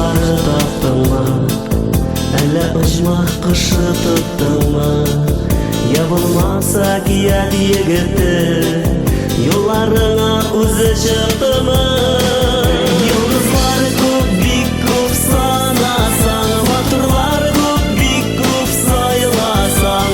башлары таптыңмы, әллә оҗмах кышы тоттыңмы? Я булмаса кият егете, юлларыңа үзе чыктымы? Йолдызлар күп, бик күп санасаң, матурлар күп, бик күп сайласаң,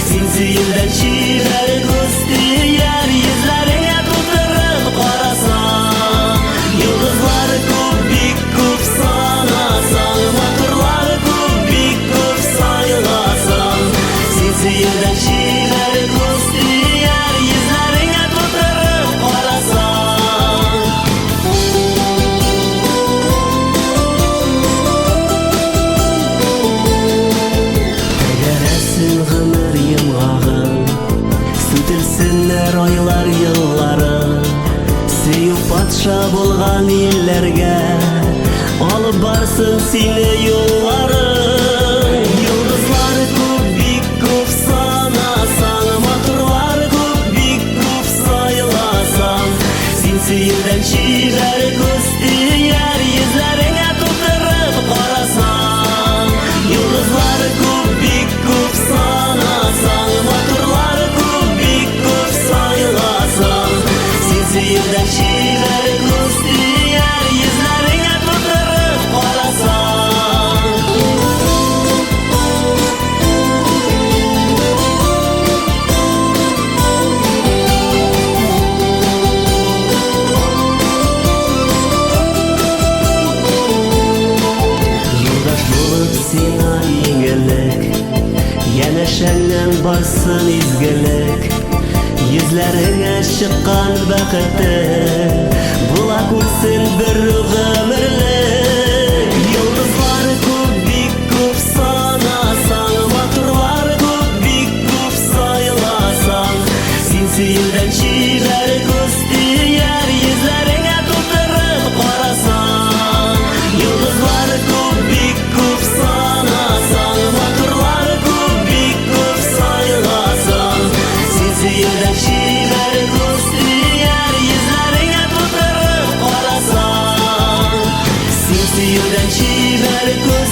син сөелдән чибәр күз тияр, йөзләреңә тутырып карасаң. Йолдызлар күп, бик күп санасаң, матурлар күп, бик күп сайласаң, син сөелдән чибәр күз тияр, йөзләреңә тутырып карасаң. Тәгәрәсен гомер йомгагын, сүтелсеннәр айлар еллары, сөю патша булган илләргә алып барсын сине юллары. Йолдызлар күп, бик күп санасаң, матурлар күп, бик күп сайласаң, син сөелдән чибәр күз тияр, йөзләреңә тутырып карасаң. Йолдызлар күп, бик күп санасаң, матурлар күп, бик күп сайласаң, син сөелдән чибәр күз тияр, йөзләреңә тутырып карасаң. Юлдаш булып сиңа иңелек, янәшәңнән барсын изгелек, йөзләреңә чыккан бәхете була күрсен бер гомерлек. Йолдызлар күп, бик күп санасаң, матурлар күп, бик күп сайласаң, син сөелдән чибәр күз тияр, йөзләреңә тутырып карасаң. Йолдызлар күп, бик күп санасаң, матурлар күп, бик күп сайласаң, син сөелдән чибәр күз тияр, йөзләреңә тутырып карасаң. Син сөелдән чибәр күз